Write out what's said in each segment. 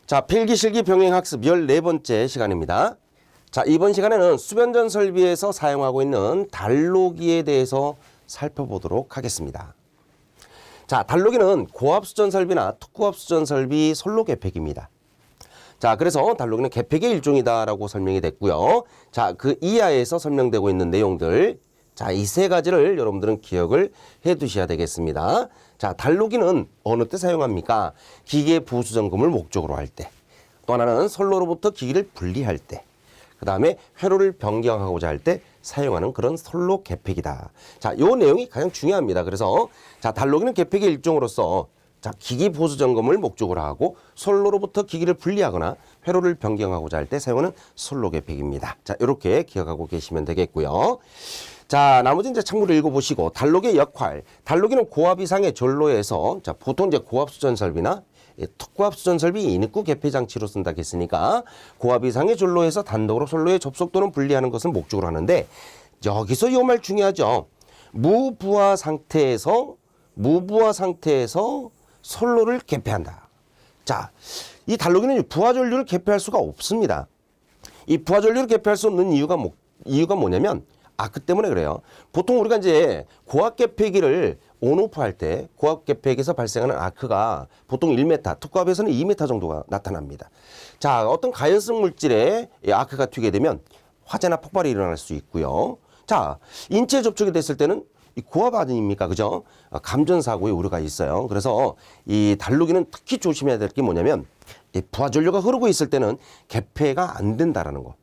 자, 필기실기 병행학습 14번째 시간입니다. 자, 이번 시간에는 수변전 설비에서 사용하고 있는 달로기에 대해서 살펴보도록 하겠습니다. 자, 달로기는 고압수전 설비나 특고압수전 설비 솔로 개폐기입니다. 자, 그래서 달로기는 개폐기의 일종이다라고 설명이 됐고요. 자, 그 이하에서 설명되고 있는 내용들, 자, 이 세 가지를 여러분들은 기억을 해 두셔야 되겠습니다. 자, 달로기는 어느 때 사용합니까? 기계 부수 점검을 목적으로 할 때, 또 하나는 선로로부터 기기를 분리할 때, 그 다음에 회로를 변경하고자 할 때 사용하는 그런 선로 개폐기다. 자, 요 내용이 가장 중요합니다. 그래서 자, 달로기는 개폐기 일종으로서 자, 기기 보수 점검을 목적으로 하고 선로로부터 기기를 분리하거나 회로를 변경하고자 할 때 사용하는 선로 개폐기입니다. 자, 이렇게 기억하고 계시면 되겠고요. 자, 나머지 이제 참고로 읽어보시고, 달로기의 역할. 달로기는 고압 이상의 전로에서, 자, 보통 이제 고압 수전 설비나 특고압 수전 설비 인입구 개폐 장치로 쓴다 했으니까, 고압 이상의 전로에서 단독으로 선로의 접속 또는 분리하는 것을 목적으로 하는데, 여기서 이 말 중요하죠. 무부하 상태에서 선로를 개폐한다. 자, 이 달로기는 부하 전류를 개폐할 수가 없습니다. 이 부하 전류를 개폐할 수 없는 이유가 뭐냐면, 아크 때문에 그래요. 보통 우리가 이제 고압 개폐기를 온오프 할 때 고압 개폐기에서 발생하는 아크가 보통 1m, 특고압에서는 2m 정도가 나타납니다. 자, 어떤 가연성 물질에 아크가 튀게 되면 화재나 폭발이 일어날 수 있고요. 자, 인체에 접촉이 됐을 때는 이 고압 아닙니까? 그죠? 감전사고의 우려가 있어요. 그래서 이 달로기는 특히 조심해야 될 게 뭐냐면, 이 부하 전류가 흐르고 있을 때는 개폐가 안 된다라는 거.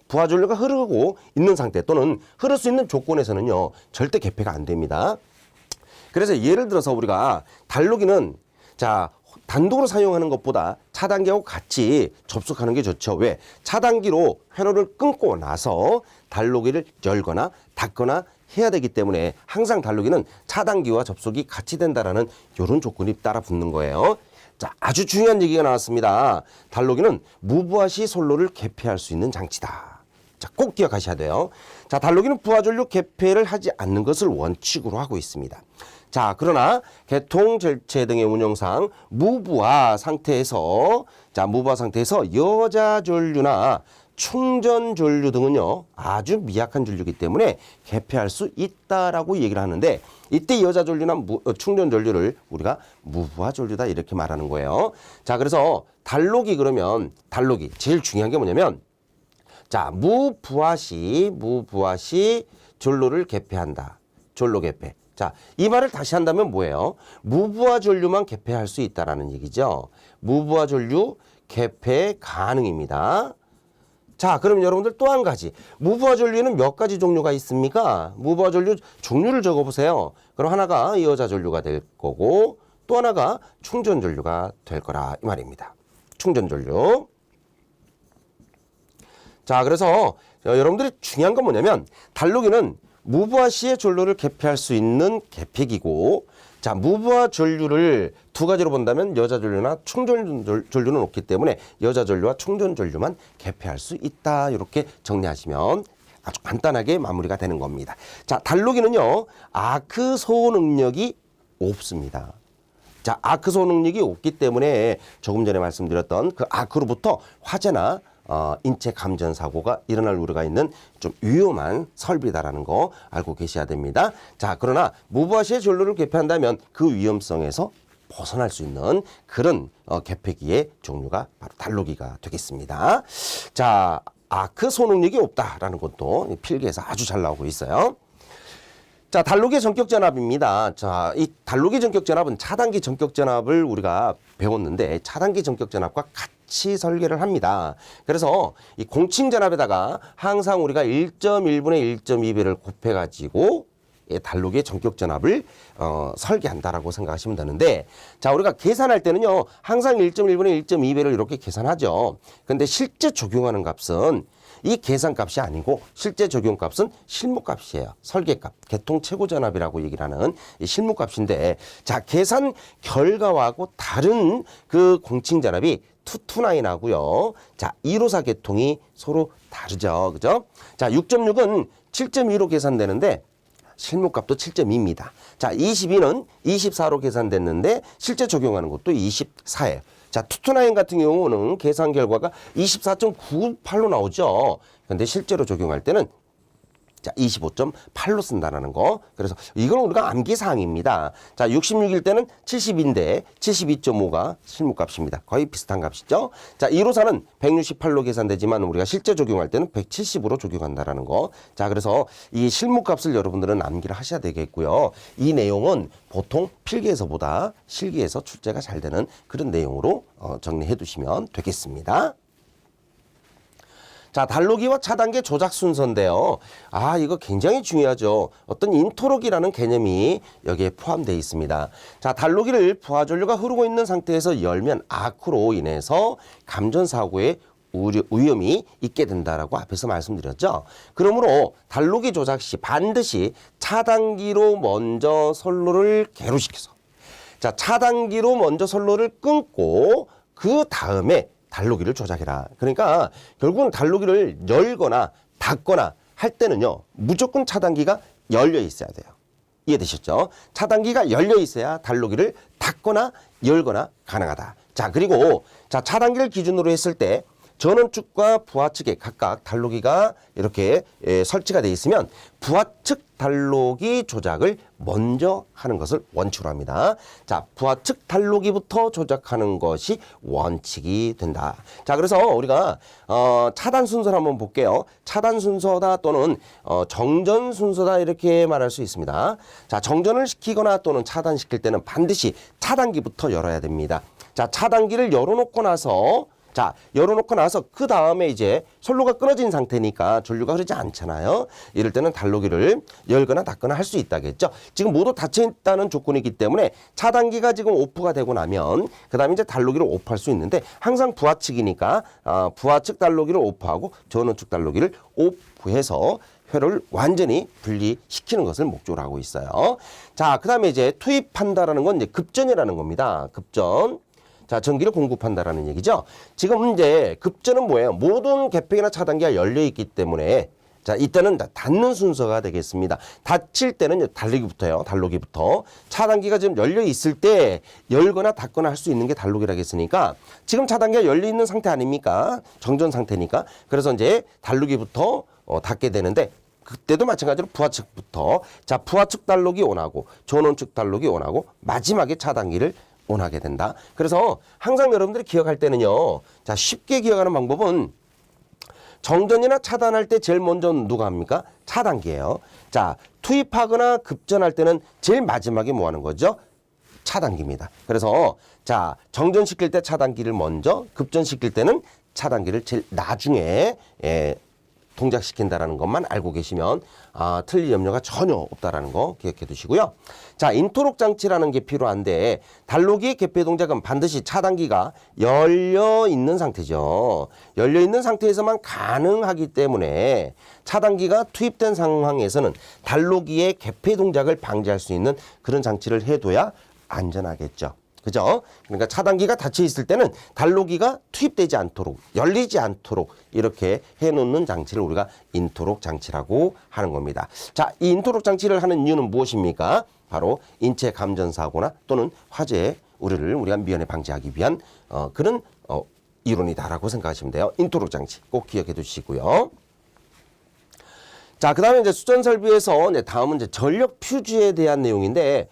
부하 전류가 흐르고 있는 상태 또는 흐를 수 있는 조건에서는요, 절대 개폐가 안 됩니다. 그래서 예를 들어서 우리가 달로기는 자, 단독으로 사용하는 것보다 차단기하고 같이 접속하는 게 좋죠. 왜? 차단기로 회로를 끊고 나서 달로기를 열거나 닫거나 해야 되기 때문에 항상 달로기는 차단기와 접속이 같이 된다라는 이런 조건이 따라 붙는 거예요. 자, 아주 중요한 얘기가 나왔습니다. 달로기는 무부하 시 선로를 개폐할 수 있는 장치다. 자, 꼭 기억하셔야 돼요. 자, 달로기는 부하 전류 개폐를 하지 않는 것을 원칙으로 하고 있습니다. 자, 그러나 개통 절체 등의 운영상 무부하 상태에서 여자 전류나 충전 전류 등은요, 아주 미약한 전류이기 때문에 개폐할 수 있다라고 얘기를 하는데, 이때 여자 전류나 충전 전류를 우리가 무부하 전류다 이렇게 말하는 거예요. 자, 그래서 달로기 제일 중요한 게 뭐냐면, 자, 무부하 시 전로를 개폐한다. 전로 개폐. 자, 이 말을 다시 한다면 뭐예요? 무부하 전류만 개폐할 수 있다라는 얘기죠. 무부하 전류 개폐 가능입니다. 자, 그럼 여러분들 또 한 가지. 무부하 전류에는 몇 가지 종류가 있습니까? 무부하 전류 종류를 적어보세요. 그럼 하나가 여자 전류가 될 거고, 또 하나가 충전 전류가 될 거라 이 말입니다. 충전 전류. 자, 그래서 여러분들이 중요한 건 뭐냐면, 달로기는 무부하 시의 전류를 개폐할 수 있는 개폐기고, 자, 무부하 전류를 두 가지로 본다면 여자 전류나 충전 전류는 없기 때문에 여자 전류와 충전 전류만 개폐할 수 있다. 이렇게 정리하시면 아주 간단하게 마무리가 되는 겁니다. 자, 달로기는요, 아크 소호 능력이 없습니다. 자, 아크 소호 능력이 없기 때문에 조금 전에 말씀드렸던 그 아크로부터 화재나 인체 감전 사고가 일어날 우려가 있는 좀 위험한 설비다라는 거 알고 계셔야 됩니다. 자, 그러나 무부하 시의 전로를 개폐한다면 그 위험성에서 벗어날 수 있는 그런 개폐기의 종류가 바로 달로기가 되겠습니다. 자, 아크 소능력이 없다라는 것도 필기에서 아주 잘 나오고 있어요. 자, 달로기의 전격 전압입니다. 자, 이 달로기 전격 전압은 차단기 전격 전압을 우리가 배웠는데, 차단기 전격 전압과 같이 설계를 합니다. 그래서 이 공칭 전압에다가 항상 우리가 1.1분의 1.2배를 곱해가지고 달로기의 전격 전압을 설계한다라고 생각하시면 되는데, 자, 우리가 계산할 때는요, 항상 1.1분의 1.2배를 이렇게 계산하죠. 근데 실제 적용하는 값은 이 계산값이 아니고 실제 적용값은 실무값이에요. 설계값, 개통 최고전압이라고 얘기를 하는 이 실무값인데, 자, 계산 결과하고 다른 그 공칭전압이 229하고요. 자, 154 개통이 서로 다르죠. 그죠? 자, 6.6은 7.2로 계산되는데 실무값도 7.2입니다. 자, 22는 24로 계산됐는데 실제 적용하는 것도 24예요. 자, 투투나인 같은 경우는 계산 결과가 24.98로 나오죠. 근데 실제로 적용할 때는 자, 25.8로 쓴다는 거. 그래서 이건 우리가 암기사항입니다. 자, 66일 때는 70인데 72.5가 실무값입니다. 거의 비슷한 값이죠. 자, 1호사는 168로 계산되지만 우리가 실제 적용할 때는 170으로 적용한다는 거. 자, 그래서 이 실무값을 여러분들은 암기를 하셔야 되겠고요. 이 내용은 보통 필기에서보다 실기에서 출제가 잘 되는 그런 내용으로 정리해 두시면 되겠습니다. 자, 달로기와 차단계 조작 순서인데요. 아, 이거 굉장히 중요하죠. 어떤 인토록이라는 개념이 여기에 포함되어 있습니다. 자, 달로기를 부하전류가 흐르고 있는 상태에서 열면 아크로 인해서 감전사고의 위험이 있게 된다라고 앞에서 말씀드렸죠. 그러므로 달로기 조작 시 반드시 차단기로 먼저 선로를 개로시켜서 자, 차단기로 먼저 선로를 끊고 그 다음에 달로기를 조작해라. 그러니까 결국은 달로기를 열거나 닫거나 할 때는요, 무조건 차단기가 열려 있어야 돼요. 이해되셨죠? 차단기가 열려 있어야 달로기를 닫거나 열거나 가능하다. 자, 그리고 자, 차단기를 기준으로 했을 때 전원축과 부하측에 각각 달로기가 이렇게 설치가 되어 있으면 부하측 달로기 조작을 먼저 하는 것을 원칙으로 합니다. 자, 부하측 달로기부터 조작하는 것이 원칙이 된다. 자, 그래서 우리가 차단 순서를 한번 볼게요. 차단 순서다 또는 정전 순서다 이렇게 말할 수 있습니다. 자, 정전을 시키거나 또는 차단시킬 때는 반드시 차단기부터 열어야 됩니다. 자, 차단기를 열어놓고 나서 그 다음에 이제 선로가 끊어진 상태니까 전류가 흐르지 않잖아요. 이럴 때는 달로기를 열거나 닫거나 할 수 있다겠죠. 지금 모두 닫혀 있다는 조건이기 때문에 차단기가 지금 오프가 되고 나면 그 다음에 이제 달로기를 오프할 수 있는데 항상 부하측이니까 부하측 달로기를 오프하고 전원측 달로기를 오프해서 회로를 완전히 분리시키는 것을 목적으로 하고 있어요. 자, 그 다음에 이제 투입한다라는 건 이제 급전이라는 겁니다. 급전. 자, 전기를 공급한다라는 얘기죠. 지금 이제 급전은 뭐예요? 모든 개폐기나 차단기가 열려 있기 때문에 자, 이때는 닫는 순서가 되겠습니다. 닫힐 때는 달로기부터요. 달로기부터. 차단기가 지금 열려 있을 때 열거나 닫거나 할 수 있는 게 달로기라고 했으니까 지금 차단기가 열려 있는 상태 아닙니까? 정전 상태니까. 그래서 이제 달로기부터 닫게 되는데 그때도 마찬가지로 부하측부터 자, 부하측 달로기 온하고 전원측 달로기 온하고 마지막에 차단기를 온하게 된다. 그래서 항상 여러분들이 기억할 때는요. 자, 쉽게 기억하는 방법은 정전이나 차단할 때 제일 먼저 누가 합니까? 차단기예요. 자, 투입하거나 급전할 때는 제일 마지막에 뭐 하는 거죠? 차단기입니다. 그래서 자, 정전시킬 때 차단기를 먼저, 급전시킬 때는 차단기를 제일 나중에 동작시킨다라는 것만 알고 계시면 틀릴 염려가 전혀 없다라는 거 기억해 두시고요. 자, 인토록 장치라는 게 필요한데 달로기 개폐 동작은 반드시 차단기가 열려 있는 상태죠. 열려 있는 상태에서만 가능하기 때문에 차단기가 투입된 상황에서는 달로기의 개폐 동작을 방지할 수 있는 그런 장치를 해둬야 안전하겠죠. 그죠? 그러니까 차단기가 닫혀 있을 때는 달로기가 투입되지 않도록, 열리지 않도록 이렇게 해놓는 장치를 우리가 인토록 장치라고 하는 겁니다. 자, 이 인토록 장치를 하는 이유는 무엇입니까? 바로 인체 감전 사고나 또는 화재의 우려를 우리가 미연에 방지하기 위한 그런 이론이다라고 생각하시면 돼요. 인토록 장치 꼭 기억해 두시고요. 자, 그 다음에 이제 수전 설비에서 다음은 이제 전력 퓨즈에 대한 내용인데,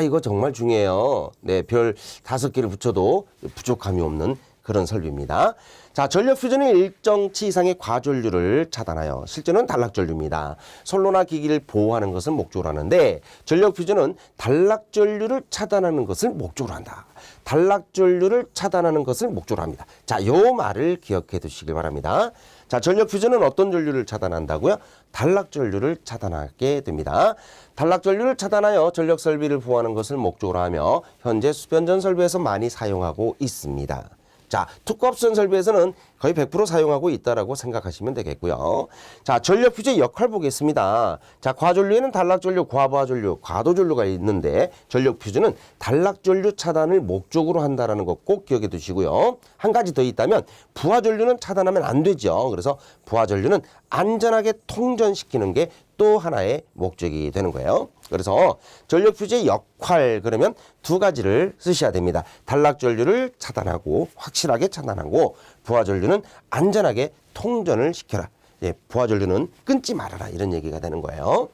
이거 정말 중요해요. 네, 별 5개를 붙여도 부족함이 없는 그런 설비입니다. 자, 전력 퓨즈는 일정치 이상의 과전류를 차단하여 실제는 단락전류입니다. 선로나 기기를 보호하는 것을 목적으로 하는데 전력 퓨즈는 단락전류를 차단하는 것을 목적으로 한다. 단락전류를 차단하는 것을 목적으로 합니다. 자, 요 말을 기억해 두시길 바랍니다. 자, 전력 퓨즈는 어떤 전류를 차단한다고요? 단락전류를 차단하게 됩니다. 단락전류를 차단하여 전력 설비를 보호하는 것을 목적으로 하며 현재 수변전 설비에서 많이 사용하고 있습니다. 자, 특급수전 설비에서는 거의 100% 사용하고 있다라고 생각하시면 되겠고요. 자, 전력 퓨즈의 역할 보겠습니다. 자, 과전류에는 단락전류, 과부하전류, 과도전류가 있는데 전력 퓨즈는 단락전류 차단을 목적으로 한다라는 거 꼭 기억해 두시고요. 한 가지 더 있다면 부하전류는 차단하면 안 되죠. 그래서 부하전류는 안전하게 통전시키는 게 또 하나의 목적이 되는 거예요. 그래서 전력 퓨즈의 역할 그러면 두 가지를 쓰셔야 됩니다. 단락 전류를 차단하고 확실하게 차단하고 부하 전류는 안전하게 통전을 시켜라. 예, 부하 전류는 끊지 말아라 이런 얘기가 되는 거예요.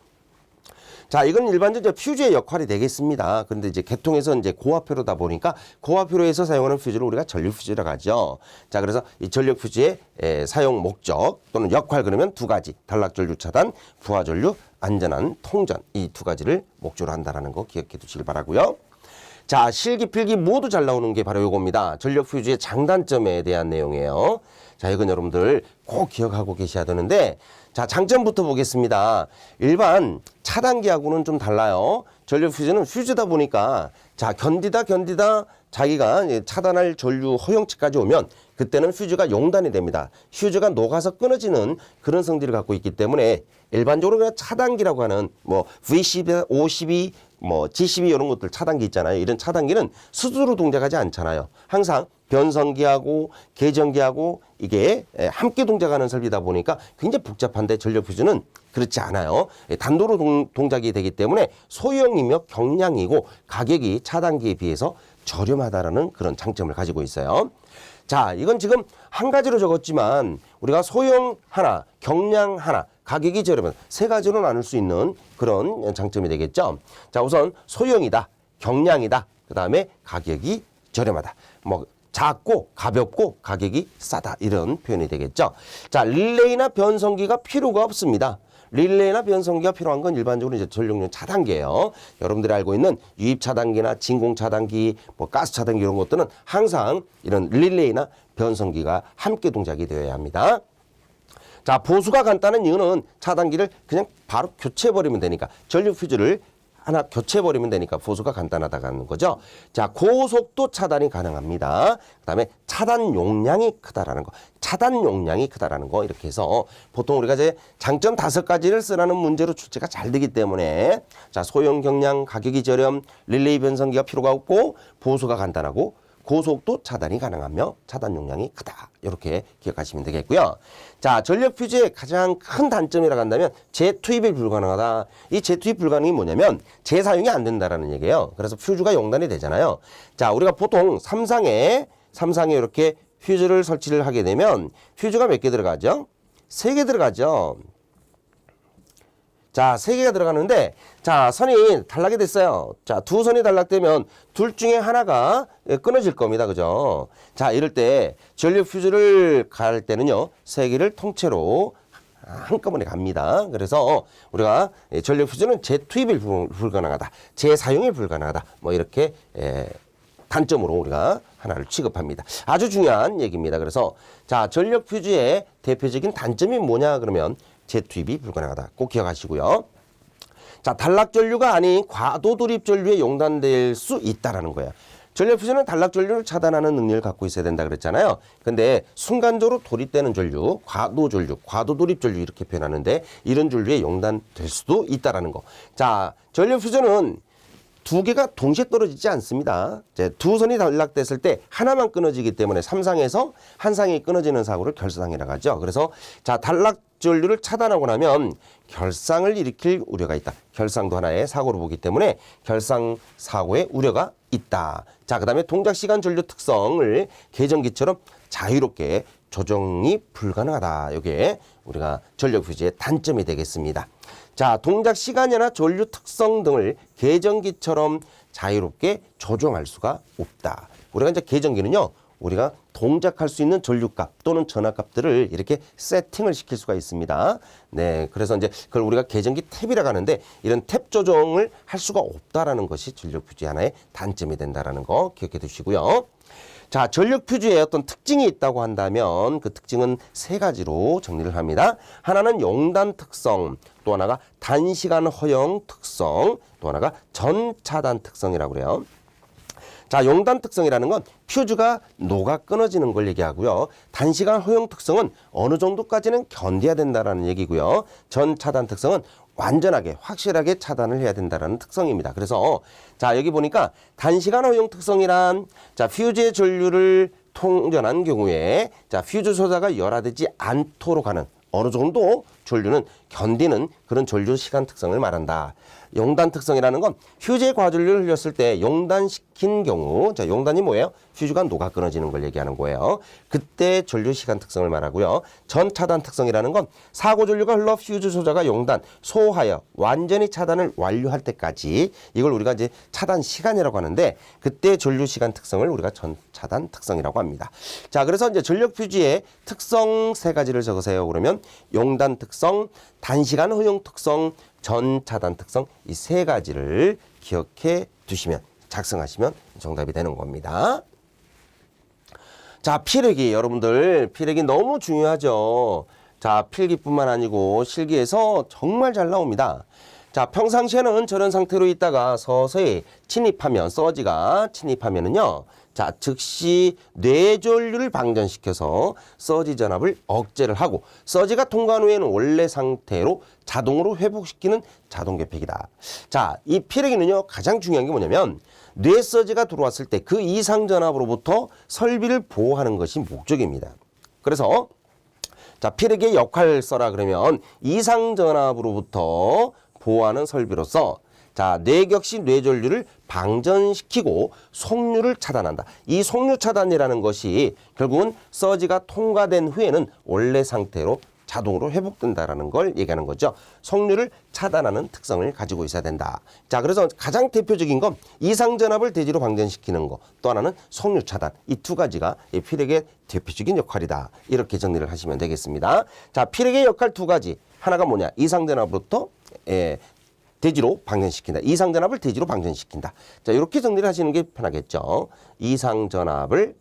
자, 이건 일반적으로 퓨즈의 역할이 되겠습니다. 그런데 이제 계통에서 이제 고화표로다 보니까 고화표로에서 사용하는 퓨즈를 우리가 전류 퓨즈라고 하죠. 자, 그래서 이 전력 퓨즈의 사용 목적 또는 역할 그러면 두 가지. 단락 전류 차단, 부하 전류 안전한 통전 이 두 가지를 목적으로 한다는 거 기억해 두시길 바라고요. 자, 실기 필기 모두 잘 나오는 게 바로 이겁니다. 전력 퓨즈의 장단점에 대한 내용이에요. 자, 이건 여러분들 꼭 기억하고 계셔야 되는데 자, 장점부터 보겠습니다. 일반 차단기하고는 좀 달라요. 전력 퓨즈는 퓨즈다 보니까 자, 견디다 자기가 차단할 전류 허용치까지 오면 그때는 퓨즈가 용단이 됩니다. 퓨즈가 녹아서 끊어지는 그런 성질을 갖고 있기 때문에 일반적으로 그냥 차단기라고 하는 뭐 V12, O12, 뭐 G12 이런 것들 차단기 있잖아요. 이런 차단기는 스스로 동작하지 않잖아요. 항상 변성기하고 계전기하고 이게 함께 동작하는 설비다 보니까 굉장히 복잡한데 전력 퓨즈는 그렇지 않아요. 단도로 동작이 되기 때문에 소형이며 경량이고 가격이 차단기에 비해서 저렴하다라는 그런 장점을 가지고 있어요. 자, 이건 지금 한 가지로 적었지만 우리가 소형 하나, 경량 하나, 가격이 저렴한 세 가지로 나눌 수 있는 그런 장점이 되겠죠. 자, 우선 소형이다, 경량이다, 그 다음에 가격이 저렴하다. 뭐 작고 가볍고 가격이 싸다 이런 표현이 되겠죠. 자, 릴레이나 변성기가 필요가 없습니다. 릴레이나 변성기가 필요한 건 일반적으로 이제 전력용 차단기예요. 여러분들이 알고 있는 유입 차단기나 진공 차단기, 뭐 가스 차단기 이런 것들은 항상 이런 릴레이나 변성기가 함께 동작이 되어야 합니다. 자, 보수가 간단한 이유는 차단기를 그냥 바로 교체해버리면 되니까 전력 퓨즈를 하나 교체해버리면 되니까 보수가 간단하다는 거죠. 자, 고속도 차단이 가능합니다. 그 다음에 차단 용량이 크다라는 거. 차단 용량이 크다라는 거 이렇게 해서 보통 우리가 이제 장점 5가지를 쓰라는 문제로 출제가 잘 되기 때문에 자, 소형 경량 가격이 저렴, 릴레이 변성기가 필요가 없고 보수가 간단하고 고속도 차단이 가능하며 차단 용량이 크다. 이렇게 기억하시면 되겠고요. 자, 전력 퓨즈의 가장 큰 단점이라고 한다면 재투입이 불가능하다. 이 재투입 불가능이 뭐냐면 재사용이 안 된다라는 얘기예요. 그래서 퓨즈가 용단이 되잖아요. 자, 우리가 보통 삼상에 이렇게 퓨즈를 설치를 하게 되면 퓨즈가 몇 개 들어가죠? 3개 들어가죠. 자, 3개가 들어가는데 자, 선이 단락이 됐어요. 자, 2선이 단락되면 둘 중에 하나가 끊어질 겁니다. 그죠? 자, 이럴 때 전력 퓨즈를 갈 때는요. 3개를 통째로 한꺼번에 갑니다. 그래서 우리가 전력 퓨즈는 재투입이 불가능하다. 재사용이 불가능하다. 뭐 이렇게 단점으로 우리가 하나를 취급합니다. 아주 중요한 얘기입니다. 그래서 자, 전력 퓨즈의 대표적인 단점이 뭐냐 그러면 재투입이 불가능하다. 꼭 기억하시고요. 자, 단락 전류가 아닌 과도 돌입 전류에 용단될 수 있다라는 거예요. 전력 퓨즈는 단락 전류를 차단하는 능력을 갖고 있어야 된다 그랬잖아요. 근데 순간적으로 돌입되는 전류, 과도 전류, 과도 돌입 전류 이렇게 표현하는데 이런 전류에 용단될 수도 있다라는 거. 자, 전력 퓨즈는 2개가 동시에 떨어지지 않습니다. 이제 2선이 단락됐을 때 하나만 끊어지기 때문에 3상에서 한 상이 끊어지는 사고를 결상이라고 하죠. 그래서 자, 단락 전류를 차단하고 나면 결상을 일으킬 우려가 있다. 결상도 하나의 사고로 보기 때문에 결상 사고의 우려가 있다. 자, 그다음에 동작 시간 전류 특성을 계전기처럼 자유롭게 조정이 불가능하다. 이게 우리가 전력 퓨즈의 단점이 되겠습니다. 자, 동작 시간이나 전류 특성 등을 계전기처럼 자유롭게 조정할 수가 없다. 우리가 이제 계전기는요, 우리가 동작할 수 있는 전류값 또는 전압값들을 이렇게 세팅을 시킬 수가 있습니다. 네, 그래서 이제 그걸 우리가 계전기 탭이라고 하는데 이런 탭 조정을 할 수가 없다라는 것이 전력 퓨즈 하나의 단점이 된다라는 거 기억해 두시고요. 자, 전력 퓨즈에 어떤 특징이 있다고 한다면 그 특징은 3가지로 정리를 합니다. 하나는 용단 특성, 또 하나가 단시간 허용 특성, 또 하나가 전차단 특성이라고 그래요. 자, 용단 특성이라는 건 퓨즈가 녹아 끊어지는 걸 얘기하고요. 단시간 허용 특성은 어느 정도까지는 견뎌야 된다라는 얘기고요. 전차단 특성은 완전하게 확실하게 차단을 해야 된다는 특성입니다. 그래서 자, 여기 보니까 단시간 허용 특성이란 자, 퓨즈의 전류를 통전한 경우에 자, 퓨즈 소자가 열화되지 않도록 하는 어느 정도 전류는 견디는 그런 전류 시간 특성을 말한다. 용단 특성이라는 건 휴지 과전류를 흘렸을 때 용단시킨 경우, 자, 용단이 뭐예요? 휴지가 녹아 끊어지는 걸 얘기하는 거예요. 그때 전류 시간 특성을 말하고요. 전 차단 특성이라는 건 사고 전류가 흘러 휴지 소자가 용단, 소하여 완전히 차단을 완료할 때까지, 이걸 우리가 이제 차단 시간이라고 하는데, 그때 전류 시간 특성을 우리가 전 차단 특성이라고 합니다. 자, 그래서 이제 전력 휴지의 특성 세 가지를 적으세요. 그러면 용단 특성, 단시간 허용 특성, 전 차단 특성, 이 세 가지를 기억해 두시면, 작성하시면 정답이 되는 겁니다. 자, 필기, 여러분들 필기 너무 중요하죠. 자, 필기뿐만 아니고 실기에서 정말 잘 나옵니다. 자, 평상시에는 저런 상태로 있다가 서서히 침입하면, 서지가 침입하면은요, 자, 즉시 뇌전류를 방전시켜서 서지 전압을 억제를 하고, 서지가 통과한 후에는 원래 상태로 자동으로 회복시키는 자동 개폐기다. 자, 이 피레기는요, 가장 중요한 게 뭐냐면, 뇌 서지가 들어왔을 때 그 이상 전압으로부터 설비를 보호하는 것이 목적입니다. 그래서 자, 피레기의 역할 써라 그러면 이상 전압으로부터 보호하는 설비로서, 자, 뇌격시 뇌전류를 방전시키고 속류를 차단한다. 이 속류 차단이라는 것이 결국은 서지가 통과된 후에는 원래 상태로 자동으로 회복된다라는 걸 얘기하는 거죠. 속류를 차단하는 특성을 가지고 있어야 된다. 자, 그래서 가장 대표적인 건 이상 전압을 대지로 방전시키는 거, 또 하나는 속류 차단. 이 두 가지가 이 피레기의 대표적인 역할이다. 이렇게 정리를 하시면 되겠습니다. 자, 피레기의 역할 두 가지. 하나가 뭐냐? 이상 전압부터 대지로 방전시킨다. 이상 전압을 대지로 방전시킨다. 자, 이렇게 정리를 하시는 게 편하겠죠. 이상 전압을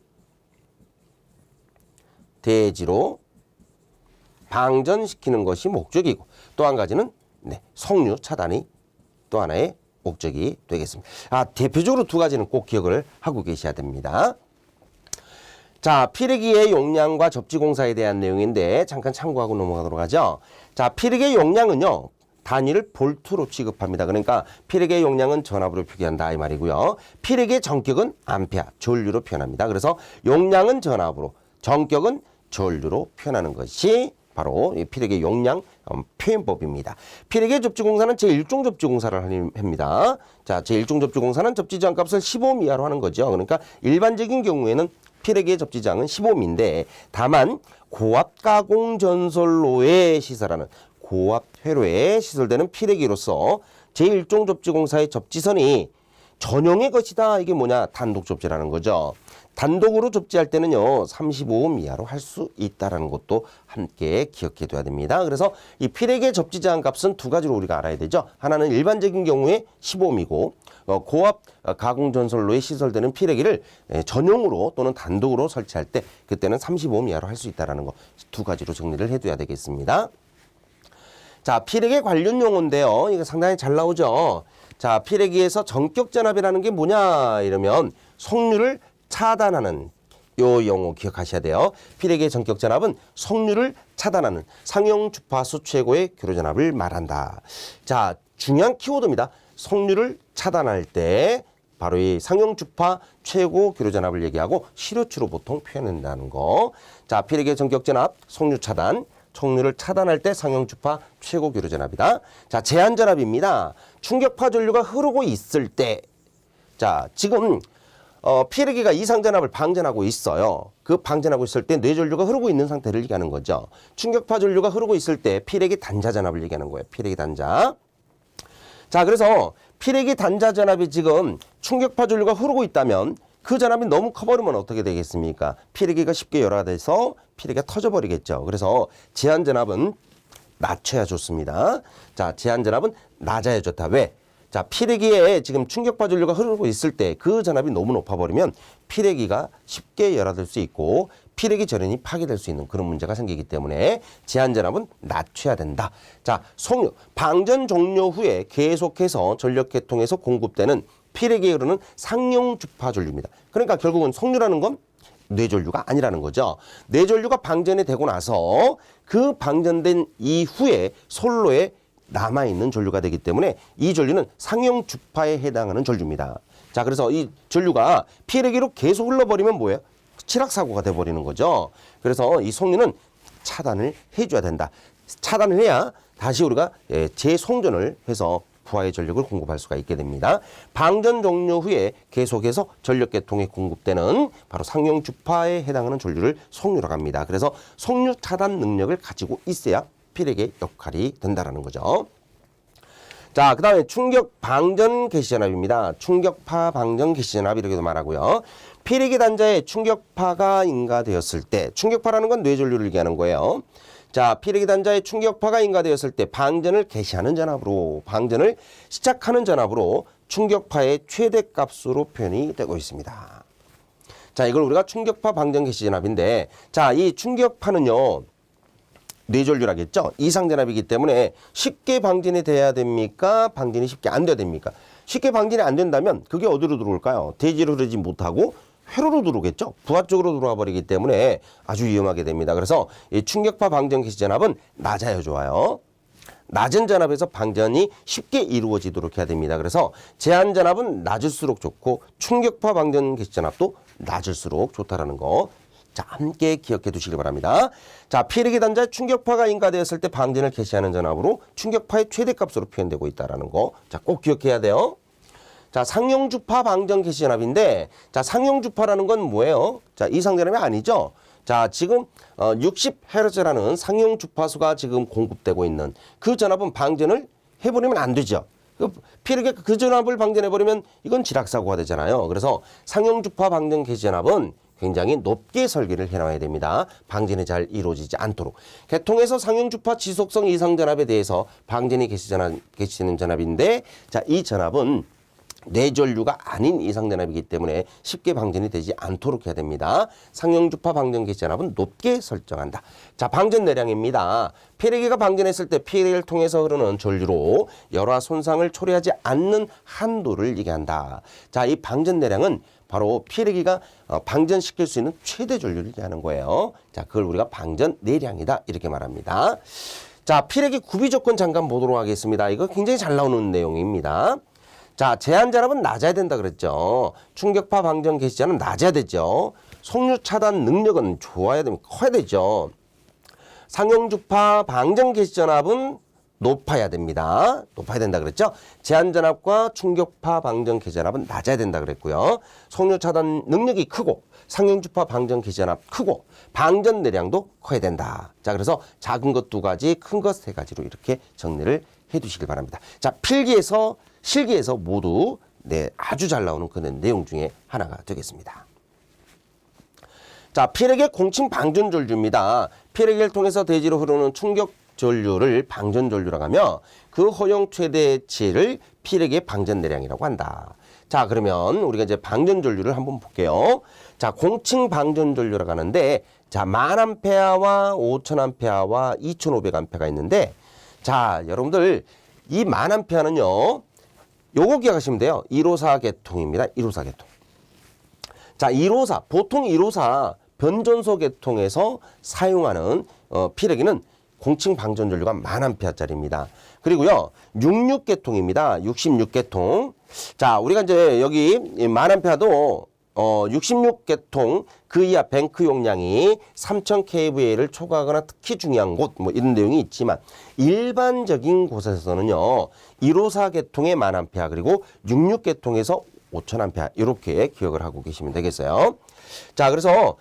대지로 방전시키는 것이 목적이고, 또 한 가지는 속류 차단이 또 하나의 목적이 되겠습니다. 아, 대표적으로 두 가지는 꼭 기억을 하고 계셔야 됩니다. 자, 피레기의 용량과 접지 공사에 대한 내용인데 잠깐 참고하고 넘어가도록 하죠. 자, 피레기의 용량은요, 단위를 볼트로 취급합니다. 그러니까 피레기의 용량은 전압으로 표기한다 이 말이고요. 피레기의 전격은 암페어, 전류로 표현합니다. 그래서 용량은 전압으로, 전격은 전류로 표현하는 것이 바로 이 피레기의 용량 표현법입니다. 피레기의 접지공사는 제1종 접지공사를 합니다. 자, 제1종 접지공사는 접지장 값을 15옴 이하로 하는 거죠. 그러니까 일반적인 경우에는 피레기의 접지장은 15옴인데, 다만 고압 가공 전솔로에 시설하는, 고압 회로에 시설되는 피레기로서 제1종 접지공사의 접지선이 전용의 것이다. 이게 뭐냐? 단독 접지라는 거죠. 단독으로 접지할 때는요, 35옴 이하로 할 수 있다는 것도 함께 기억해 둬야 됩니다. 그래서 이 피레기의 접지 제한 값은 두 가지로 우리가 알아야 되죠. 하나는 일반적인 경우에 15옴이고, 고압 가공 전솔로에 시설되는 피레기를 전용으로 또는 단독으로 설치할 때 그때는 35옴 이하로 할 수 있다는 거, 두 가지로 정리를 해둬야 되겠습니다. 자, 피레기 관련 용어인데요. 이거 상당히 잘 나오죠. 자, 피레기에서 전격 전압이라는 게 뭐냐 이러면 속류를 차단하는 요 용어 기억하셔야 돼요. 피레기의 전격 전압은 속류를 차단하는 상용 주파수 최고의 교류 전압을 말한다. 자, 중요한 키워드입니다. 속류를 차단할 때 바로 이 상용 주파 최고 교류 전압을 얘기하고 시료치로 보통 표현한다는 거. 자, 피레기의 전격 전압, 속류 차단. 속류를 차단할 때 상용 주파 최고 교류 전압이다. 자, 제한 전압입니다. 충격파 전류가 흐르고 있을 때, 자, 지금 피레기가 이상 전압을 방전하고 있어요. 그 방전하고 있을 때 뇌전류가 흐르고 있는 상태를 얘기하는 거죠. 충격파 전류가 흐르고 있을 때 피레기 단자 전압을 얘기하는 거예요. 피레기 단자. 자, 그래서 피레기 단자 전압이 지금 충격파 전류가 흐르고 있다면 그 전압이 너무 커버리면 어떻게 되겠습니까? 피레기가 쉽게 열화가 돼서 피레기가 터져버리겠죠. 그래서 제한 전압은 낮춰야 좋습니다. 자, 제한 전압은 낮아야 좋다. 왜? 자, 피레기에 지금 충격파 전류가 흐르고 있을 때 그 전압이 너무 높아버리면 피레기가 쉽게 열화될 수 있고 피레기 전원이 파괴될 수 있는 그런 문제가 생기기 때문에 제한 전압은 낮춰야 된다. 자, 속류, 방전 종료 후에 계속해서 전력 계통에서 공급되는 피레기에 흐르는 상용 주파 전류입니다. 그러니까 결국은 속류라는 건 뇌전류가 아니라는 거죠. 뇌전류가 방전이 되고 나서 그 방전된 이후에 솔로에 남아있는 전류가 되기 때문에 이 전류는 상용 주파에 해당하는 전류입니다. 자, 그래서 이 전류가 피레기로 계속 흘러버리면 뭐예요? 치락사고가 돼버리는 거죠. 그래서 이 속류는 차단을 해줘야 된다. 차단을 해야 다시 우리가 재송전을 해서 부하의 전력을 공급할 수가 있게 됩니다. 방전 종료 후에 계속해서 전력 계통에 공급되는 바로 상용 주파에 해당하는 전류를 송유라고 합니다. 그래서 송유 차단 능력을 가지고 있어야 필액의 역할이 된다라는 거죠. 자, 그 다음에 충격 방전 개시전압입니다. 충격파 방전 개시전압 이렇게도 말하고요. 필액의 단자에 충격파가 인가되었을 때, 충격파라는 건 뇌전류를 얘기하는 거예요. 자, 필액의 단자에 충격파가 인가되었을 때 방전을 개시하는 전압으로, 방전을 시작하는 전압으로 충격파의 최대값으로 표현이 되고 있습니다. 자, 이걸 우리가 충격파 방전 개시전압인데, 자, 이 충격파는요, 뇌전류라겠죠. 이상전압이기 때문에 쉽게 방전이 돼야 됩니까? 방전이 쉽게 안 돼야 됩니까? 쉽게 방전이 안 된다면 그게 어디로 들어올까요? 대지로 흐르지 못하고 회로로 들어오겠죠. 부하 쪽으로 들어와 버리기 때문에 아주 위험하게 됩니다. 그래서 이 충격파 방전 개시전압은 낮아야 좋아요. 낮은 전압에서 방전이 쉽게 이루어지도록 해야 됩니다. 그래서 제한 전압은 낮을수록 좋고 충격파 방전 개시전압도 낮을수록 좋다라는 거. 자, 함께 기억해 두시기 바랍니다. 자, 필액의 단자에 충격파가 인가되었을 때 방전을 개시하는 전압으로 충격파의 최대값으로 표현되고 있다는 거. 자, 꼭 기억해야 돼요. 자, 상용주파 방전 개시전압인데, 자, 상용주파라는 건 뭐예요? 자, 이상전압이 아니죠? 자, 지금 60Hz라는 상용주파수가 지금 공급되고 있는 그 전압은 방전을 해버리면 안 되죠. 필액의 그 전압을 방전해버리면 이건 지락사고가 되잖아요. 그래서 상용주파 방전 개시전압은 굉장히 높게 설계를 해놔야 됩니다. 방전이 잘 이루어지지 않도록. 계통에서 상용주파 지속성 이상 전압에 대해서 방전이 개시되는 전압인데, 자, 이 전압은 뇌전류가 아닌 이상 전압이기 때문에 쉽게 방전이 되지 않도록 해야 됩니다. 상용주파 방전 개시 전압은 높게 설정한다. 자, 방전 내량입니다. 필액기가 방전했을 때 필액을 통해서 흐르는 전류로 열화 손상을 초래하지 않는 한도를 얘기한다. 자, 이 방전 내량은 바로 필액기가 방전시킬 수 있는 최대 전류를 얘기하는 거예요. 자, 그걸 우리가 방전 내량이다 이렇게 말합니다. 자, 필액기 구비 조건 잠깐 보도록 하겠습니다. 이거 굉장히 잘 나오는 내용입니다. 자, 제한 전압은 낮아야 된다 그랬죠. 충격파 방전 개시 전압은 낮아야 되죠. 송유 차단 능력은 좋아야 됩니다. 커야 되죠. 상용주파 방전 개시 전압은 높아야 됩니다. 높아야 된다 그랬죠. 제한 전압과 충격파 방전 개시 전압은 낮아야 된다 그랬고요. 송유 차단 능력이 크고 상용주파 방전 개시 전압 크고 방전 내량도 커야 된다. 자, 그래서 작은 것 2가지, 큰 것 3가지로 이렇게 정리를 해 두시길 바랍니다. 자, 필기에서 실기에서 모두 아주 잘 나오는 그 내용 중에 하나가 되겠습니다. 자, 필액의 공칭 방전 전류입니다. 필액을 통해서 대지로 흐르는 충격 전류를 방전 전류라고 하며 그 허용 최대치를 필액의 방전 내량이라고 한다. 자, 그러면 우리가 이제 방전 전류를 한번 볼게요. 자, 공칭 방전 전류라고 하는데, 자, 1000A와 5000A와 2500A가 있는데, 자, 여러분들 이 1000A는요, 요거 기억하시면 돼요. 154 계통입니다. 154 계통. 자, 154, 보통 154 변전소 계통에서 사용하는 필액기는 공칭 방전 전류가 1000A짜리입니다. 그리고요, 66 계통입니다. 66 계통. 자, 우리가 이제 여기 1000A도 66 계통 그 이하 뱅크 용량이 3000kVA를 초과하거나 특히 중요한 곳 뭐 이런 내용이 있지만 일반적인 곳에서는요 154 계통의 1000A 그리고 66 계통에서 5000A 이렇게 기억을 하고 계시면 되겠어요. 자, 그래서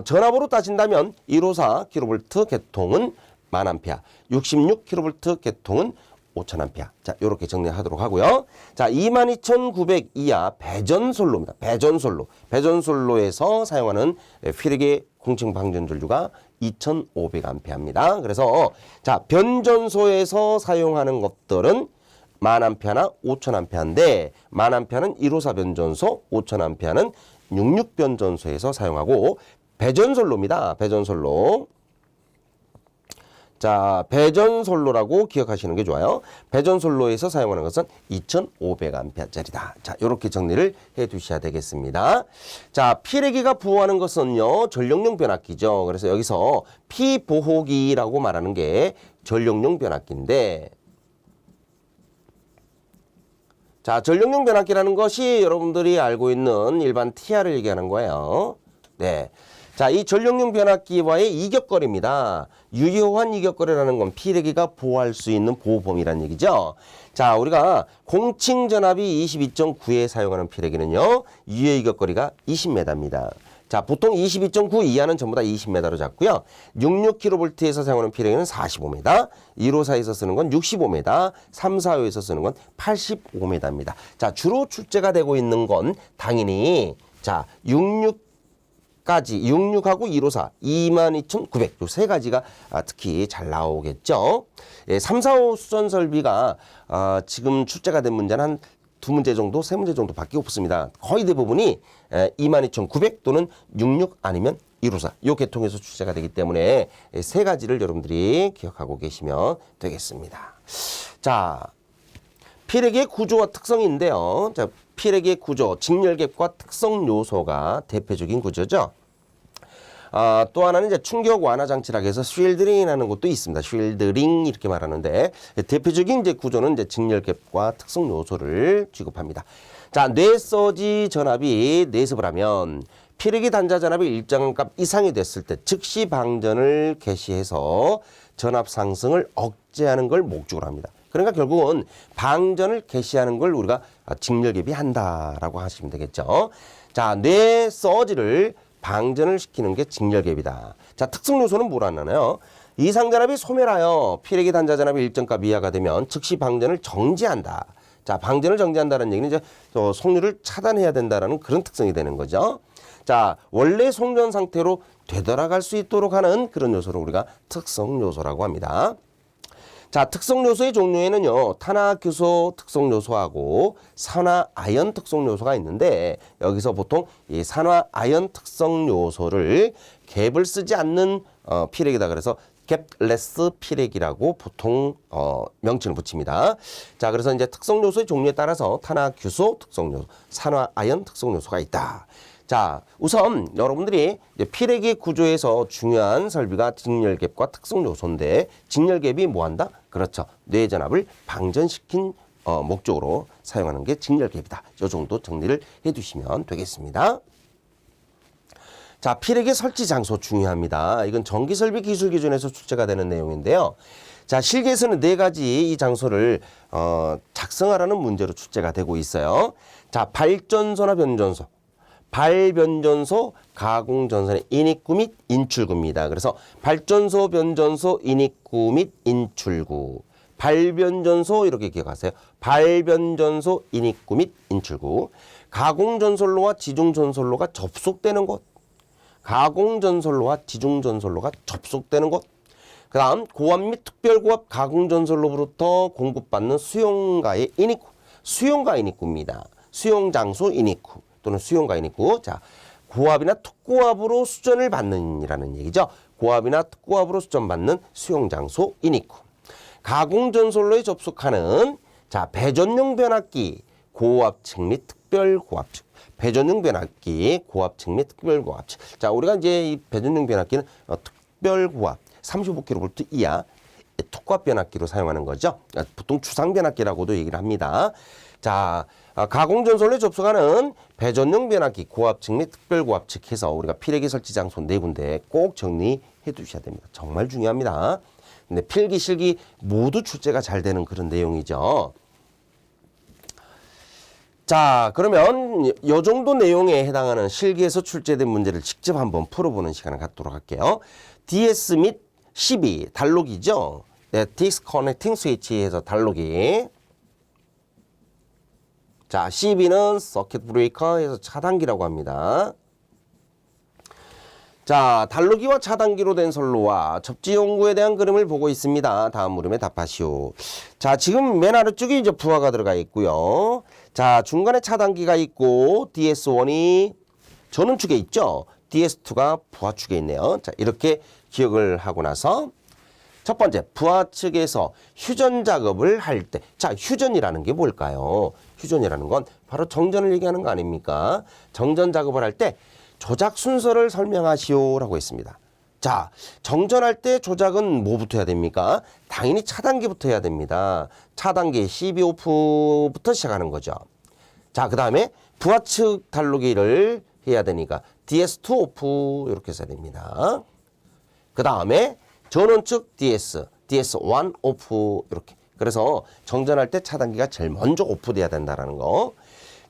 전압으로 따진다면 154 kV 계통은 1000A, 66 kV 계통은 5000A. 자, 요렇게 정리하도록 하고요. 자, 22900 이하 배전솔로입니다. 배전솔로. 배전솔로에서 사용하는 필액의 공칭 방전 전류가 2500A입니다. 그래서 자, 변전소에서 사용하는 것들은 1000A나 5000A인데 1000A는 154 변전소, 5000A는 66 변전소에서 사용하고 배전솔로입니다. 배전솔로. 자, 배전솔로라고 기억하시는 게 좋아요. 배전솔로에서 사용하는 것은 2500A짜리다. 자, 이렇게 정리를 해 두셔야 되겠습니다. 자, 필액기가 부호하는 것은요, 전력용 변압기죠. 그래서 여기서 피보호기라고 말하는 게 전력용 변압기인데, 자, 전력용 변압기라는 것이 여러분들이 알고 있는 일반 TR을 얘기하는 거예요. 네. 자, 이 전력용 변압기와의 이격거리입니다. 유효한 이격거리라는 건 피레기가 보호할 수 있는 보호 범위라는 얘기죠. 자, 우리가 공칭 전압이 22.9에 사용하는 피레기는요, 유효 이격거리가 20m입니다. 자, 보통 22.9 이하는 전부 다 20m로 잡고요. 66kV에서 사용하는 피레기는 45m, 1호사에서 쓰는 건 65m, 3, 4호에서 쓰는 건 85m입니다. 자, 주로 출제가 되고 있는 건 당연히 자, 66하고 1호사 22,900 요 세 가지가 특히 잘 나오겠죠. 예, 3, 4호 수전 설비가 지금 출제가 된 문제는 한 두 문제 정도, 세 문제 정도밖에 없습니다. 거의 대부분이 22,900 또는 66 아니면 1호사 요 계통에서 출제가 되기 때문에 세 가지를 여러분들이 기억하고 계시면 되겠습니다. 자, 피레기의 구조와 특성인데요. 자, 피레기의 구조, 직렬갭과 특성 요소가 대표적인 구조죠. 또 하나는 이제 충격 완화 장치라고 해서 쉴드링이라는 것도 있습니다. 쉴드링 이렇게 말하는데 대표적인 이제 구조는 이제 직렬갭과 특성 요소를 취급합니다. 자, 뇌서지 전압이 내습을 하면 피레기 단자 전압이 일정한 값 이상이 됐을 때 즉시 방전을 개시해서 전압 상승을 억제하는 걸 목적으로 합니다. 그러니까 결국은 방전을 개시하는 걸 우리가 직렬갭이 한다라고 하시면 되겠죠. 자, 뇌서지를 방전을 시키는 게 직렬갭이다. 자, 특성 요소는 뭐라나요? 이상전압이 소멸하여 피레기 단자 전압이 일정값 이하가 되면 즉시 방전을 정지한다. 자, 방전을 정지한다는 얘기는 이제 속류를 차단해야 된다라는 그런 특성이 되는 거죠. 자, 원래 송전 상태로 되돌아갈 수 있도록 하는 그런 요소를 우리가 특성 요소라고 합니다. 자, 특성 요소의 종류에는요, 탄화규소 특성 요소하고 산화아연 특성 요소가 있는데 여기서 보통 이 산화아연 특성 요소를 갭을 쓰지 않는 피레기다 그래서 갭레스 피레기라고 보통 명칭을 붙입니다. 자, 그래서 이제 특성 요소의 종류에 따라서 탄화규소 특성 요소, 산화아연 특성 요소가 있다. 자, 우선 여러분들이 피레기 구조에서 중요한 설비가 직렬갭과 특성 요소인데 직렬갭이 뭐한다? 그렇죠. 뇌전압을 방전시킨 목적으로 사용하는 게 직렬갭이다. 이 정도 정리를 해두시면 되겠습니다. 자, 피레기 설치 장소 중요합니다. 이건 전기설비 기술 기준에서 출제가 되는 내용인데요. 자, 실기에서는 네 가지 이 장소를 작성하라는 문제로 출제가 되고 있어요. 자, 발전소나 변전소. 발변전소, 가공전선의 인입구 및 인출구입니다. 그래서 발전소, 변전소, 인입구 및 인출구. 발변전소 이렇게 기억하세요. 발변전소, 인입구 및 인출구. 가공전선로와 지중전선로가 접속되는 곳. 가공전선로와 지중전선로가 접속되는 곳. 그 다음 고압 및 특별고압 가공전선로부터 공급받는 수용가의 인입구. 수용가 인입구입니다. 수용장소 인입구. 또는 수용가 인입구. 자, 고압이나 특고압으로 수전을 받는이라는 얘기죠. 고압이나 특고압으로 수전받는 수용장소 인입구. 가공전선로에 접속하는 자, 배전용 변압기 고압측 및 특별고압측. 배전용 변압기 고압측 및 특별고압측. 자, 우리가 이제 이 배전용 변압기는 특별고압 35kV 이하 특고압 변압기로 사용하는 거죠. 보통 주상 변압기라고도 얘기를 합니다. 자, 가공전선로에 접속하는 배전용 변압기 고압측 및 특별고압측 해서 우리가 피레기 설치 장소 네 군데 꼭 정리해 두셔야 됩니다. 정말 중요합니다. 근데 필기, 실기 모두 출제가 잘 되는 그런 내용이죠. 자, 그러면 이 정도 내용에 해당하는 실기에서 출제된 문제를 직접 한번 풀어보는 시간을 갖도록 할게요. DS 및 12 단록이죠. 네, 디스커넥팅 스위치에서 단록이. 자, CB는 서킷 브레이커에서 차단기라고 합니다. 자, 단로기와 차단기로 된 선로와 접지 용구에 대한 그림을 보고 있습니다. 다음 물음에 답하시오. 자, 지금 맨 아래쪽에 이제 부하가 들어가 있고요. 자, 중간에 차단기가 있고 DS1이 전원축에 있죠. DS2가 부하축에 있네요. 자, 이렇게 기억을 하고 나서 첫 번째, 부하 측에서 휴전 작업을 할 때, 자, 휴전이라는 게 뭘까요? 휴전이라는 건 바로 정전을 얘기하는 거 아닙니까? 정전 작업을 할 때 조작 순서를 설명하시오라고 했습니다. 자, 정전할 때 조작은 뭐부터 해야 됩니까? 당연히 차단기부터 해야 됩니다. 차단기 CB 오프부터 시작하는 거죠. 자, 그 다음에 부하 측 단로기를 해야 되니까 DS2 오프 이렇게 써야 됩니다. 그 다음에 전원 측 DS1 오프 이렇게. 그래서 정전할 때 차단기가 제일 먼저 오프돼야 된다는 거.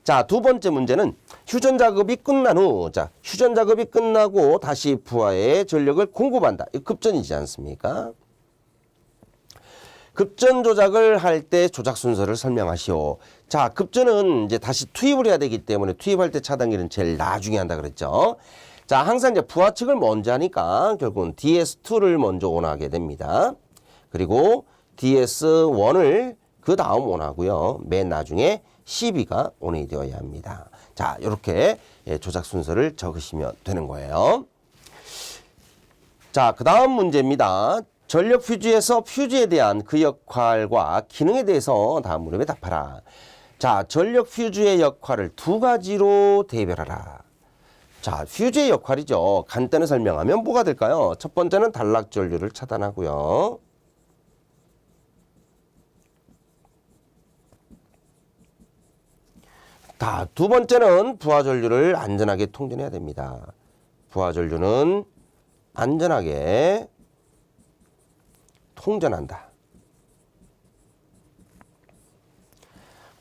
자, 두 번째 문제는 휴전 작업이 끝난 후, 자, 휴전 작업이 끝나고 다시 부하에 전력을 공급한다. 이 급전이지 않습니까? 급전 조작을 할 때 조작 순서를 설명하시오. 자, 급전은 이제 다시 투입을 해야 되기 때문에 투입할 때 차단기는 제일 나중에 한다 그랬죠. 자, 항상 이제 부하 측을 먼저 하니까 결국은 DS2를 먼저 온하게 됩니다. 그리고 DS1을 그 다음 온하고요. 맨 나중에 12가 온이 되어야 합니다. 자, 이렇게 조작 순서를 적으시면 되는 거예요. 자, 그 다음 문제입니다. 전력 퓨즈에서 퓨즈에 대한 그 역할과 기능에 대해서 다음 물음에 답하라. 자, 전력 퓨즈의 역할을 두 가지로 대별하라. 자, 퓨즈의 역할이죠. 간단히 설명하면 뭐가 될까요? 첫 번째는 단락 전류를 차단하고요. 자, 두 번째는 부하 전류를 안전하게 통전해야 됩니다. 부하 전류는 안전하게 통전한다.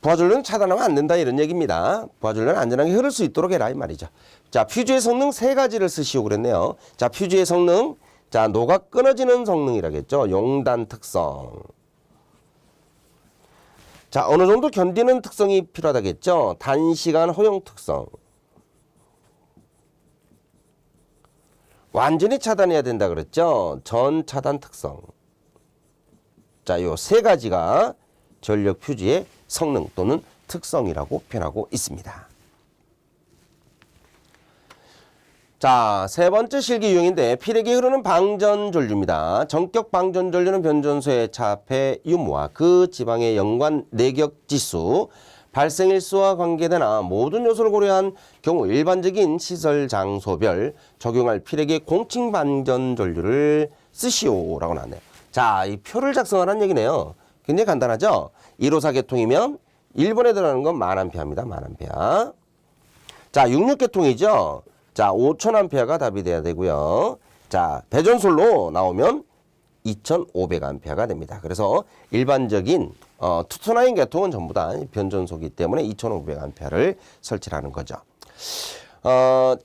부하 전류는 차단하면 안 된다 이런 얘기입니다. 부하 전류는 안전하게 흐를 수 있도록 해라 이 말이죠. 자, 퓨즈의 성능 세 가지를 쓰시오 그랬네요. 자, 퓨즈의 성능, 자, 녹아 끊어지는 성능이라겠죠. 용단 특성. 자, 어느 정도 견디는 특성이 필요하다겠죠. 단시간 허용 특성. 완전히 차단해야 된다 그랬죠. 전 차단 특성. 자, 요 세 가지가 전력 퓨즈의 성능 또는 특성이라고 표현하고 있습니다. 자, 세 번째 실기 유형인데 피력이 흐르는 방전 전류입니다. 전격 방전 전류는 변전소의 차폐 유무와 그 지방의 연관 내격 지수, 발생 일수와 관계되나 모든 요소를 고려한 경우 일반적인 시설 장소별 적용할 피력의 공칭 방전 전류를 쓰시오라고 나왔네요. 자, 이 표를 작성하라는 얘기네요. 굉장히 간단하죠? 154 계통이면 1번에 들어가는 건 1000A입니다. 1000A. 자, 66 계통이죠? 자, 5000A가 답이 돼야 되고요. 자, 배전솔로 나오면 2500A가 됩니다. 그래서 일반적인 투투나인 계통은 전부 다 변전소이기 때문에 2500A를 설치하는 거죠.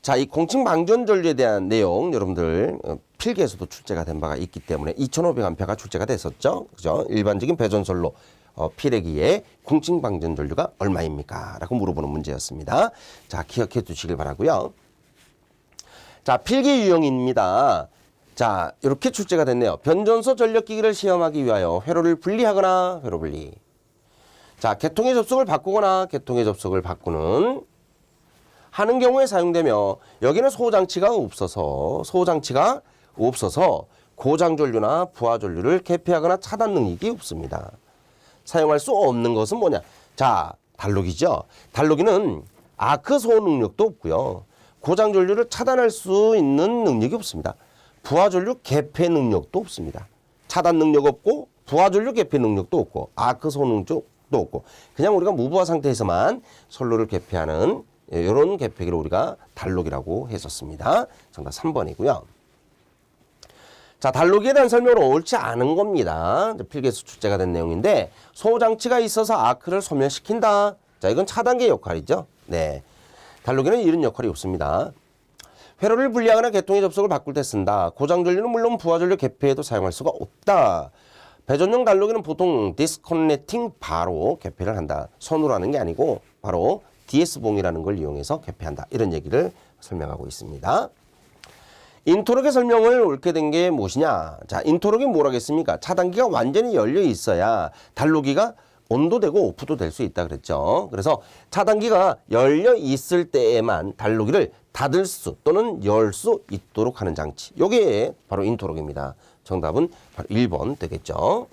자, 이 공칭 방전 전류에 대한 내용 여러분들 필기에서도 출제가 된 바가 있기 때문에 2500A가 출제가 됐었죠. 그죠? 일반적인 배전솔로 피레기의 공칭 방전 전류가 얼마입니까? 라고 물어보는 문제였습니다. 자, 기억해 두시길 바라고요. 자, 필기 유형입니다. 자, 이렇게 출제가 됐네요. 변전소 전력기기를 시험하기 위하여 회로를 분리하거나 회로 분리. 자, 계통의 접속을 바꾸거나 계통의 접속을 바꾸는 하는 경우에 사용되며 여기는 소장치가 없어서 고장 전류나 부하 전류를 개폐하거나 차단 능력이 없습니다. 사용할 수 없는 것은 뭐냐? 자, 단로기죠. 단로기는 아크 소호 능력도 없고요. 고장 전류를 차단할 수 있는 능력이 없습니다. 부하 전류 개폐 능력도 없습니다. 차단 능력 없고 부하 전류 개폐 능력도 없고 아크 소호 능력도 없고 그냥 우리가 무부하 상태에서만 선로를 개폐하는 이런 개폐기를 우리가 단록이라고 했었습니다. 정답 3번이고요. 자, 단록에 대한 설명은 옳지 않은 겁니다. 필기에서 출제가 된 내용인데 소장치가 있어서 아크를 소멸시킨다. 자, 이건 차단계 역할이죠. 네, 단록에는 이런 역할이 없습니다. 회로를 분리하거나 계통의 접속을 바꿀 때 쓴다. 고장 전류는 물론 부하 전류 개폐에도 사용할 수가 없다. 배전용 단록에는 보통 디스커넥팅 바로 개폐를 한다. 손으로 하는 게 아니고 바로 DS봉이라는 걸 이용해서 개폐한다. 이런 얘기를 설명하고 있습니다. 인토록의 설명을 옳게 된 게 무엇이냐? 자, 인토록이 뭐라겠습니까? 차단기가 완전히 열려 있어야 단로기가 온도되고 오프도 될 수 있다 그랬죠. 그래서 차단기가 열려 있을 때에만 단로기를 닫을 수 또는 열 수 있도록 하는 장치. 이게 바로 인토록입니다. 정답은 바로 1번 되겠죠.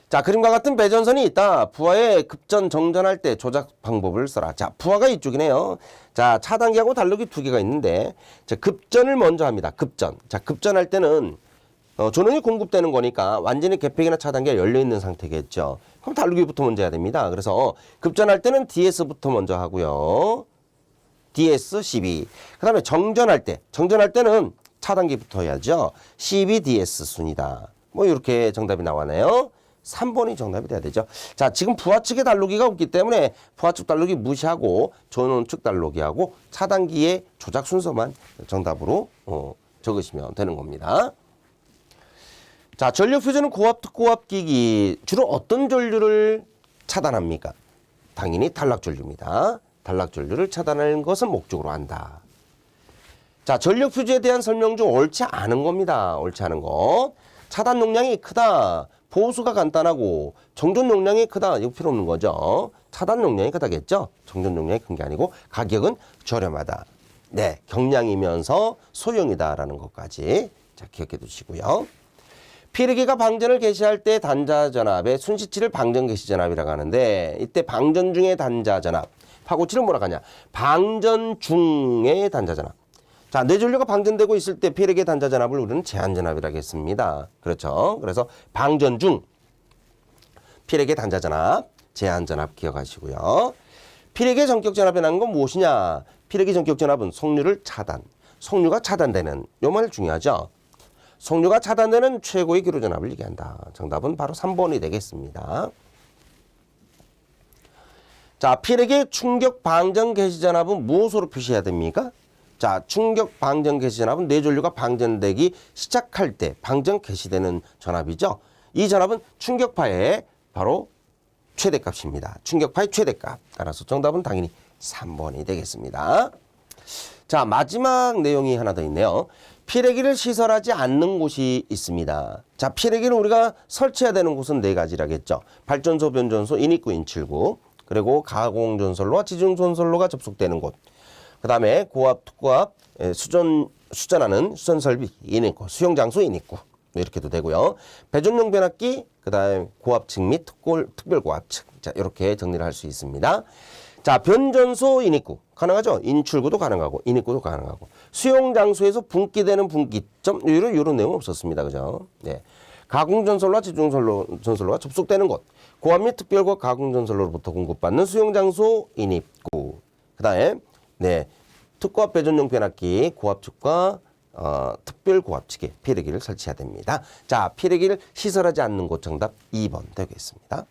자, 그림과 같은 배전선이 있다. 부하에 급전 정전할 때 조작 방법을 써라. 자, 부하가 이쪽이네요. 자, 차단기하고 단록이 두 개가 있는데 자, 급전을 먼저 합니다. 급전. 자, 급전할 때는 전원이 공급되는 거니까 완전히 개폐기나 차단기가 열려있는 상태겠죠. 그럼 단록이부터 먼저 해야 됩니다. 그래서 급전할 때는 DS부터 먼저 하고요. DS 12. 그다음에 정전할 때는 차단기 붙어야죠. 12DS 순이다. 뭐 이렇게 정답이 나왔네요. 3번이 정답이 돼야 되죠. 자, 지금 부하 측의 달로기가 없기 때문에 부하 측 달로기 무시하고 전원 측 달로기하고 차단기의 조작 순서만 정답으로 적으시면 되는 겁니다. 자, 전력 퓨전은 고압 특고압 기기 주로 어떤 전류를 차단합니까? 당연히 단락 전류입니다. 단락 전류를 차단하는 것을 목적으로 한다. 자, 전력 퓨즈에 대한 설명 중 옳지 않은 겁니다. 옳지 않은 거. 차단 용량이 크다. 보수가 간단하고 정전 용량이 크다. 이거 필요 없는 거죠. 차단 용량이 크다겠죠. 정전 용량이 큰 게 아니고 가격은 저렴하다. 네, 경량이면서 소형이다라는 것까지 자, 기억해 두시고요. 피르기가 방전을 개시할 때 단자 전압의 순시치를 방전 개시 전압이라고 하는데 이때 방전 중의 단자 전압, 파고치를 뭐라고 하냐? 방전 중의 단자 전압. 자, 뇌전류가 방전되고 있을 때 피르기의 단자 전압을 우리는 제한 전압이라고 했습니다. 그렇죠? 그래서 방전 중 피르기의 단자 전압, 제한 전압 기억하시고요. 피르기의 전격 전압이라는 건 무엇이냐? 피르기 전격 전압은 속류를 차단, 속류가 차단되는 요 말 중요하죠. 속류가 차단되는 최고의 기로 전압을 얘기한다. 정답은 바로 3번이 되겠습니다. 자, 피르기 충격 방전 개시 전압은 무엇으로 표시해야 됩니까? 자, 충격 방전 개시 전압은 뇌전류가 방전되기 시작할 때 방전 개시되는 전압이죠. 이 전압은 충격파의 바로 최대값입니다. 충격파의 최대값. 따라서 정답은 당연히 3번이 되겠습니다. 자, 마지막 내용이 하나 더 있네요. 피레기를 시설하지 않는 곳이 있습니다. 자, 피레기를 우리가 설치해야 되는 곳은 네 가지라겠죠. 발전소, 변전소, 인입구, 인출구, 그리고 가공전선로와 지중전선로가 접속되는 곳. 그 다음에 고압, 특고압, 수전하는 수전설비, 인입구, 수용장소, 인입구. 이렇게도 되고요. 배전용 변압기, 그 다음에 고압측 및 특별고압측. 자, 이렇게 정리를 할 수 있습니다. 자, 변전소 인입구 가능하죠. 인출구도 가능하고 인입구도 가능하고 수용장소에서 분기되는 분기점 이런 내용은 없었습니다. 그죠? 네. 가공전선로와 지중전선로가 접속되는 곳, 고압 및 특별고압 가공전선로로부터 공급받는 수용장소 인입구. 그다음에 네, 특고압 배전용 변압기 고압 측과 특별고압 측에 피레기를 설치해야 됩니다. 자, 피레기를 시설하지 않는 곳 정답 2번 되겠습니다.